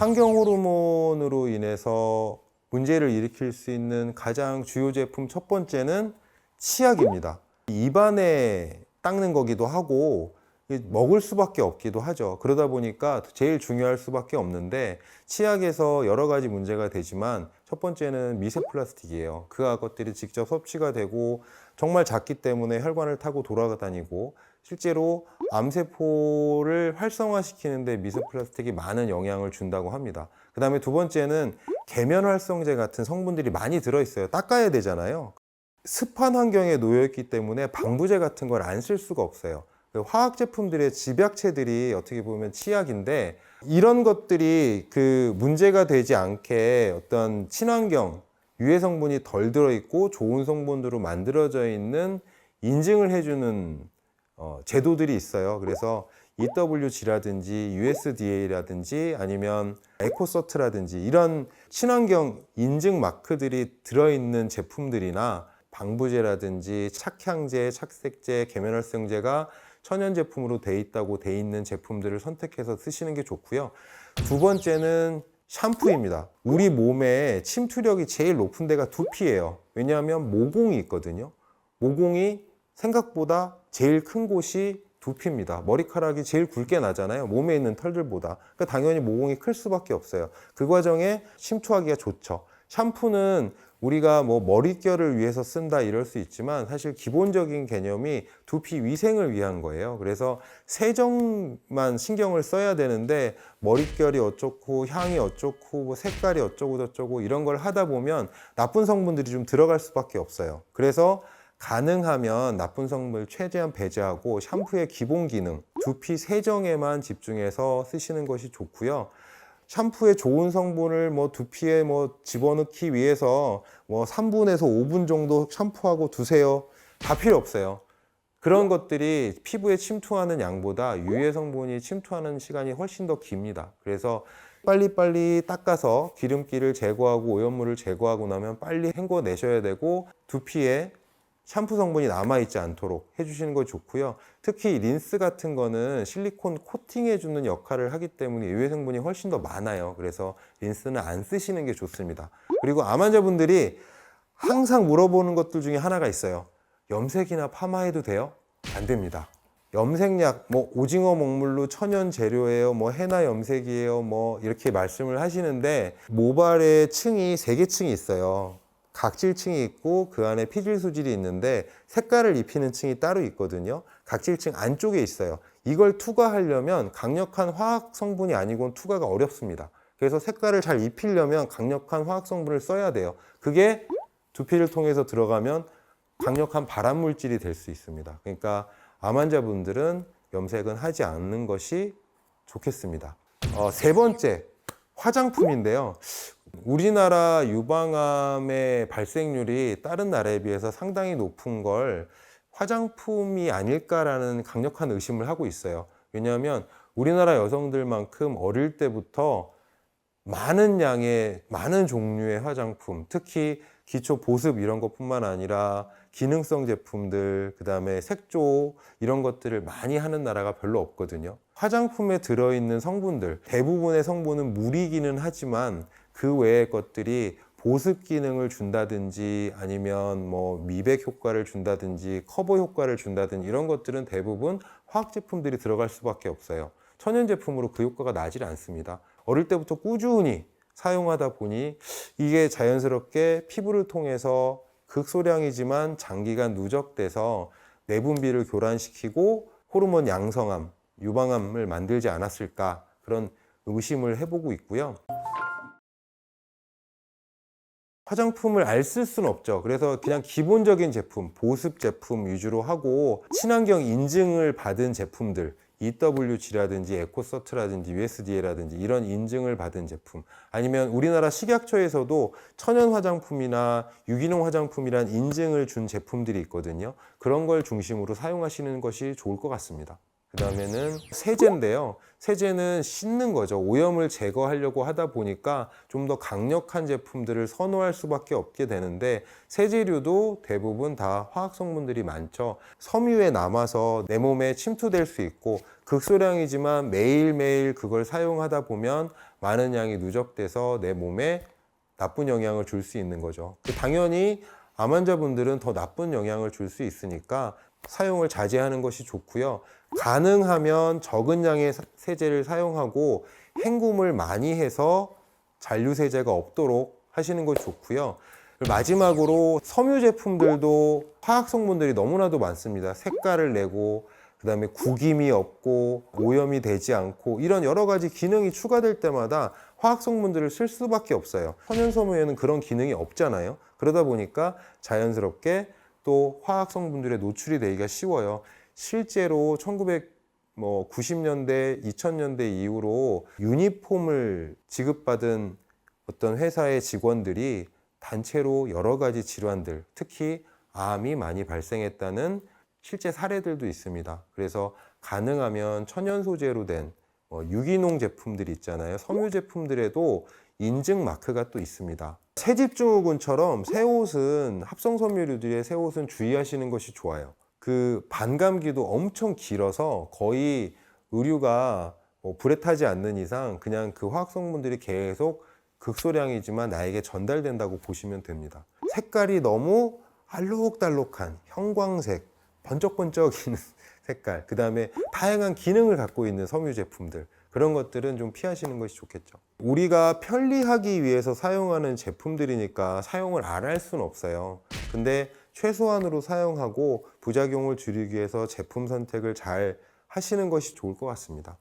환경 호르몬으로 인해서 문제를 일으킬 수 있는 가장 주요 제품 첫 번째는 치약입니다. 입안에 닦는 거기도 하고 먹을 수밖에 없기도 하죠. 그러다 보니까 제일 중요할 수밖에 없는데 치약에서 여러 가지 문제가 되지만 첫 번째는 미세 플라스틱이에요. 그 것들이 직접 섭취가 되고 정말 작기 때문에 혈관을 타고 돌아다니고 실제로 암세포를 활성화시키는데 미세 플라스틱이 많은 영향을 준다고 합니다. 그 다음에 두 번째는 계면활성제 같은 성분들이 많이 들어있어요. 닦아야 되잖아요. 습한 환경에 놓여 있기 때문에 방부제 같은 걸 안 쓸 수가 없어요. 화학 제품들의 집약체들이 어떻게 보면 치약인데 이런 것들이 그 문제가 되지 않게 어떤 친환경 유해 성분이 덜 들어있고 좋은 성분으로 만들어져 있는 인증을 해주는 제도들이 있어요. 그래서 EWG라든지 USDA라든지 아니면 에코서트라든지 이런 친환경 인증 마크들이 들어있는 제품들이나 방부제라든지 착향제, 착색제, 계면활성제가 천연 제품으로 돼 있다고 돼 있는 제품들을 선택해서 쓰시는 게 좋고요. 두 번째는 샴푸입니다. 우리 몸에 침투력이 제일 높은 데가 두피예요. 왜냐하면 모공이 있거든요. 모공이 생각보다 제일 큰 곳이 두피입니다. 머리카락이 제일 굵게 나잖아요. 몸에 있는 털들보다. 그러니까 당연히 모공이 클 수밖에 없어요. 그 과정에 침투하기가 좋죠. 샴푸는 우리가 뭐 머릿결을 위해서 쓴다 이럴 수 있지만 사실 기본적인 개념이 두피 위생을 위한 거예요. 그래서 세정만 신경을 써야 되는데 머릿결이 어쩌고 향이 어쩌고 뭐 색깔이 어쩌고 저쩌고 이런 걸 하다 보면 나쁜 성분들이 좀 들어갈 수밖에 없어요. 그래서 가능하면 나쁜 성분을 최대한 배제하고 샴푸의 기본 기능, 두피 세정에만 집중해서 쓰시는 것이 좋고요. 샴푸의 좋은 성분을 두피에 집어넣기 위해서 3분에서 5분 정도 샴푸하고 두세요. 다 필요 없어요. 그런 것들이 피부에 침투하는 양보다 유해 성분이 침투하는 시간이 훨씬 더 깁니다. 그래서 빨리빨리 닦아서 기름기를 제거하고 오염물을 제거하고 나면 빨리 헹궈내셔야 되고 두피에 샴푸 성분이 남아있지 않도록 해주시는 거 좋고요. 특히 린스 같은 거는 실리콘 코팅해주는 역할을 하기 때문에 유해 성분이 훨씬 더 많아요. 그래서 린스는 안 쓰시는 게 좋습니다. 그리고 암 환자분들이 항상 물어보는 것들 중에 하나가 있어요. 염색이나 파마해도 돼요? 안 됩니다. 염색약, 오징어 먹물로 천연 재료예요, 해나 염색이에요, 이렇게 말씀을 하시는데 모발의 층이 3개 층이 있어요. 각질층이 있고 그 안에 피질 수질이 있는데 색깔을 입히는 층이 따로 있거든요. 각질층 안쪽에 있어요. 이걸 투과하려면 강력한 화학 성분이 아니고는 투과가 어렵습니다. 그래서 색깔을 잘 입히려면 강력한 화학 성분을 써야 돼요. 그게 두피를 통해서 들어가면 강력한 발암 물질이 될 수 있습니다. 그러니까 암 환자분들은 염색은 하지 않는 것이 좋겠습니다. 세 번째, 화장품인데요. 우리나라 유방암의 발생률이 다른 나라에 비해서 상당히 높은 걸 화장품이 아닐까라는 강력한 의심을 하고 있어요. 왜냐하면 우리나라 여성들만큼 어릴 때부터 많은 양의 많은 종류의 화장품, 특히 기초 보습 이런 것뿐만 아니라 기능성 제품들, 그 다음에 색조 이런 것들을 많이 하는 나라가 별로 없거든요. 화장품에 들어있는 성분들, 대부분의 성분은 물이기는 하지만 그 외의 것들이 보습 기능을 준다든지 아니면 미백 효과를 준다든지 커버 효과를 준다든지 이런 것들은 대부분 화학 제품들이 들어갈 수밖에 없어요. 천연 제품으로 그 효과가 나질 않습니다. 어릴 때부터 꾸준히 사용하다 보니 이게 자연스럽게 피부를 통해서 극소량이지만 장기간 누적돼서 내분비를 교란시키고 호르몬 양성암, 유방암을 만들지 않았을까 그런 의심을 해보고 있고요. 화장품을 안 쓸 수는 없죠. 그래서 그냥 기본적인 제품, 보습 제품 위주로 하고 친환경 인증을 받은 제품들, EWG라든지 에코서트라든지 USDA라든지 이런 인증을 받은 제품, 아니면 우리나라 식약처에서도 천연 화장품이나 유기농 화장품이란 인증을 준 제품들이 있거든요. 그런 걸 중심으로 사용하시는 것이 좋을 것 같습니다. 그 다음에는 세제인데요. 세제는 씻는 거죠. 오염을 제거하려고 하다 보니까 좀 더 강력한 제품들을 선호할 수밖에 없게 되는데, 세제류도 대부분 다 화학 성분들이 많죠. 섬유에 남아서 내 몸에 침투될 수 있고, 극소량이지만 매일매일 그걸 사용하다 보면 많은 양이 누적돼서 내 몸에 나쁜 영향을 줄 수 있는 거죠. 당연히 암 환자분들은 더 나쁜 영향을 줄 수 있으니까 사용을 자제하는 것이 좋고요. 가능하면 적은 양의 세제를 사용하고 헹굼을 많이 해서 잔류 세제가 없도록 하시는 것이 좋고요. 마지막으로 섬유 제품들도 화학 성분들이 너무나도 많습니다. 색깔을 내고, 그 다음에 구김이 없고 오염이 되지 않고, 이런 여러 가지 기능이 추가될 때마다 화학 성분들을 쓸 수밖에 없어요. 천연섬유에는 그런 기능이 없잖아요. 그러다 보니까 자연스럽게 또 화학 성분들에 노출이 되기가 쉬워요. 실제로 1990년대, 2000년대 이후로 유니폼을 지급받은 어떤 회사의 직원들이 단체로 여러 가지 질환들, 특히 암이 많이 발생했다는 실제 사례들도 있습니다. 그래서 가능하면 천연 소재로 된 유기농 제품들이 있잖아요. 섬유 제품들에도 인증 마크가 또 있습니다. 새집증후군처럼 새 옷은, 합성 섬유류들의 새 옷은 주의하시는 것이 좋아요. 그 반감기도 엄청 길어서 거의 의류가 불에 타지 않는 이상 그냥 그 화학 성분들이 계속 극소량이지만 나에게 전달된다고 보시면 됩니다. 색깔이 너무 알록달록한 형광색, 번쩍번쩍이는 색깔, 그 다음에 다양한 기능을 갖고 있는 섬유 제품들, 그런 것들은 좀 피하시는 것이 좋겠죠. 우리가 편리하기 위해서 사용하는 제품들이니까 사용을 안 할 수는 없어요. 근데 최소한으로 사용하고 부작용을 줄이기 위해서 제품 선택을 잘 하시는 것이 좋을 것 같습니다.